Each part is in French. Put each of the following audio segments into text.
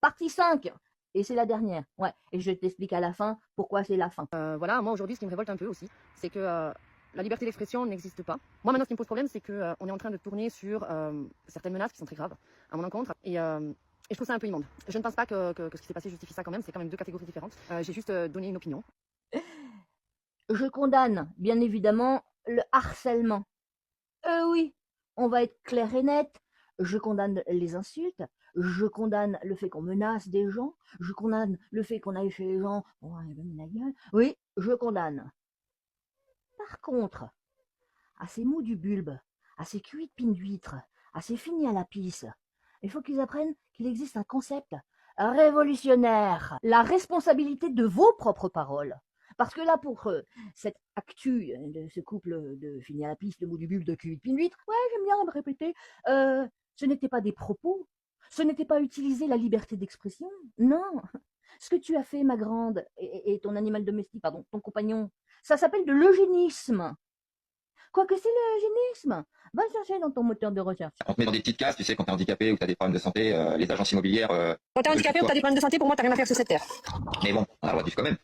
Partie 5. Et c'est la dernière. Ouais. Et je t'explique à la fin pourquoi c'est la fin. Voilà, moi aujourd'hui, ce qui me révolte un peu aussi, c'est que la liberté d'expression n'existe pas. Moi maintenant, ce qui me pose problème, c'est que on est en train de tourner sur certaines menaces qui sont très graves à mon encontre. Et je trouve ça un peu immonde. Je ne pense pas que ce qui s'est passé justifie ça quand même. C'est quand même deux catégories différentes. J'ai juste donné une opinion. Je condamne, bien évidemment, le harcèlement. Oui, on va être clair et net. Je condamne les insultes, je condamne le fait qu'on menace des gens, je condamne le fait qu'on aille chez les gens, on va donner la gueule. Oui, je condamne. Par contre, à ces mots du bulbe, à ces cuits de pine d'huître, à ces finis à la pisse, il faut qu'ils apprennent qu'il existe un concept révolutionnaire, la responsabilité de vos propres paroles. Parce que là, pour cette actu de ce couple de fini à la pisse, de mots du bulbe, de cuits de pine d'huître, ouais, j'aime bien me répéter, ce n'était pas des propos, ce n'était pas utiliser la liberté d'expression, non. Ce que tu as fait, ma grande, et ton animal domestique, pardon, ton compagnon, ça s'appelle de l'eugénisme. Quoique c'est l'eugénisme. Va chercher dans ton moteur de recherche. On te met dans des petites cases, tu sais, quand t'es handicapé ou que t'as des problèmes de santé, les agences immobilières. Quand t'es handicapé ou que t'as des problèmes de santé, pour moi, t'as rien à faire sur cette terre. Mais bon, on a le droit de vivre quand même.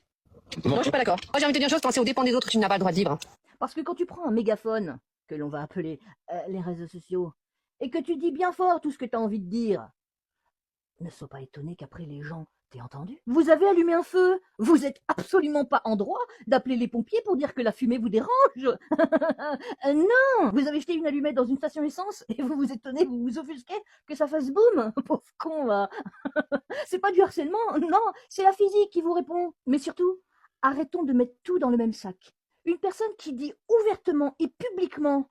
Non, je suis pas d'accord. Moi, j'ai envie de te dire une chose, quand c'est aux dépens des autres, tu n'as pas le droit de vivre. Parce que quand tu prends un mégaphone, que l'on va appeler les réseaux sociaux, et que tu dis bien fort tout ce que tu as envie de dire, ne sois pas étonné qu'après les gens t'aient entendu. Vous avez allumé un feu, vous êtes absolument pas en droit d'appeler les pompiers pour dire que la fumée vous dérange. Non, vous avez jeté une allumette dans une station essence et vous vous étonnez, vous vous offusquez que ça fasse boum. Pauvre con, va. C'est pas du harcèlement, non, c'est la physique qui vous répond. Mais surtout, arrêtons de mettre tout dans le même sac. Une personne qui dit ouvertement et publiquement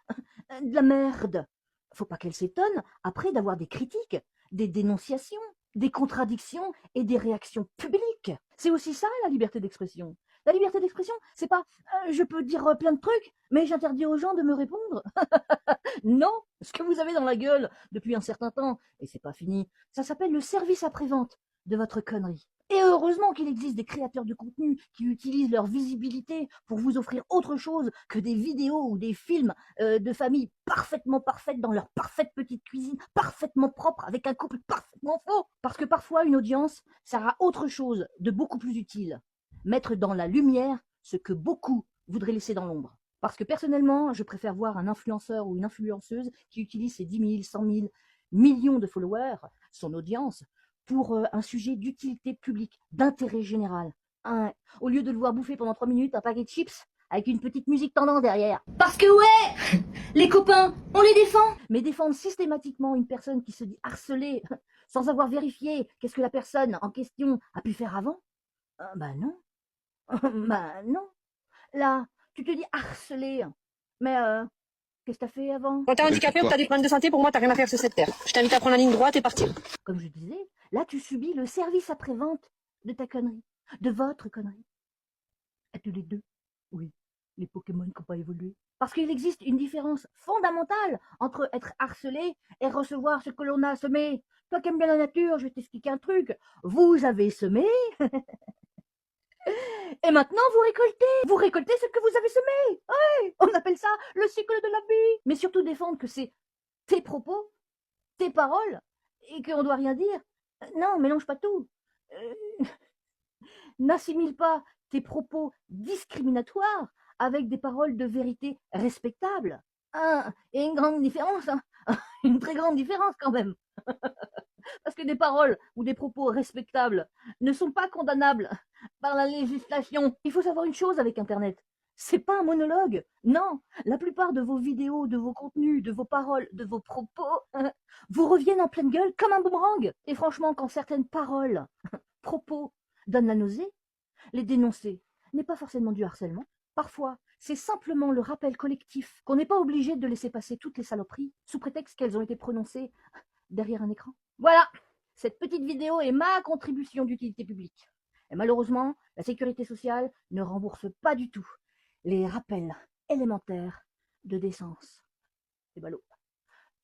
de la merde, faut pas qu'elle s'étonne après d'avoir des critiques, des dénonciations, des contradictions et des réactions publiques. C'est aussi ça la liberté d'expression. La liberté d'expression, c'est pas je peux dire plein de trucs, mais j'interdis aux gens de me répondre. Non, ce que vous avez dans la gueule depuis un certain temps, et c'est pas fini, ça s'appelle le service après-vente de votre connerie. Et heureusement qu'il existe des créateurs de contenu qui utilisent leur visibilité pour vous offrir autre chose que des vidéos ou des films de famille parfaitement parfaites dans leur parfaite petite cuisine, parfaitement propre, avec un couple parfaitement faux. Parce que parfois, une audience sert à autre chose de beaucoup plus utile. Mettre dans la lumière ce que beaucoup voudraient laisser dans l'ombre. Parce que personnellement, je préfère voir un influenceur ou une influenceuse qui utilise ses 10 000, 100 000, millions de followers, son audience, pour un sujet d'utilité publique, d'intérêt général. Au lieu de le voir bouffer pendant 3 minutes un paquet de chips avec une petite musique tendance derrière. Parce que ouais, les copains, on les défend. Mais défendre systématiquement une personne qui se dit harcelée sans avoir vérifié qu'est-ce que la personne en question a pu faire avant, bah non. Bah non. Là, tu te dis harcelé. Mais qu'est-ce que t'as fait avant? Quand t'es handicapé ou que t'as des problèmes de santé, pour moi, t'as rien à faire sur cette terre. Je t'invite à prendre la ligne droite et partir. Comme je disais, là, tu subis le service après-vente de ta connerie, de votre connerie. À tous les deux. Oui, les Pokémon qui n'ont pas évolué. Parce qu'il existe une différence fondamentale entre être harcelé et recevoir ce que l'on a semé. Toi qui aimes bien la nature, je vais t'expliquer un truc. Vous avez semé, et maintenant vous récoltez. Vous récoltez ce que vous avez semé. Ouais, on appelle ça le cycle de la vie. Mais surtout défendre que c'est tes propos, tes paroles, et qu'on ne doit rien dire. Non, mélange pas tout. N'assimile pas tes propos discriminatoires avec des paroles de vérité respectables. Et une grande différence, hein. Une très grande différence quand même. Parce que des paroles ou des propos respectables ne sont pas condamnables par la législation. Il faut savoir une chose avec Internet. C'est pas un monologue. Non, la plupart de vos vidéos, de vos contenus, de vos paroles, de vos propos vous reviennent en pleine gueule comme un boomerang. Et franchement, quand certaines paroles, propos donnent la nausée, les dénoncer n'est pas forcément du harcèlement. Parfois, c'est simplement le rappel collectif qu'on n'est pas obligé de laisser passer toutes les saloperies sous prétexte qu'elles ont été prononcées derrière un écran. Voilà, cette petite vidéo est ma contribution d'utilité publique. Et malheureusement, la sécurité sociale ne rembourse pas du tout les rappels élémentaires de décence. C'est ballot.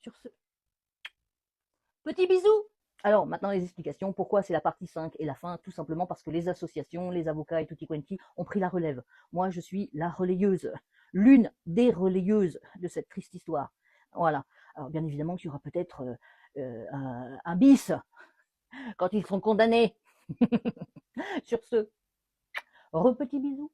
Sur ce, petit bisou. Alors, maintenant les explications, pourquoi c'est la partie 5 et la fin, tout simplement parce que les associations, les avocats et tutti quanti ont pris la relève. Moi, je suis la relayeuse, l'une des relayeuses de cette triste histoire. Voilà. Alors, bien évidemment qu'il y aura peut-être un bis quand ils seront condamnés. Sur ce, petit bisou.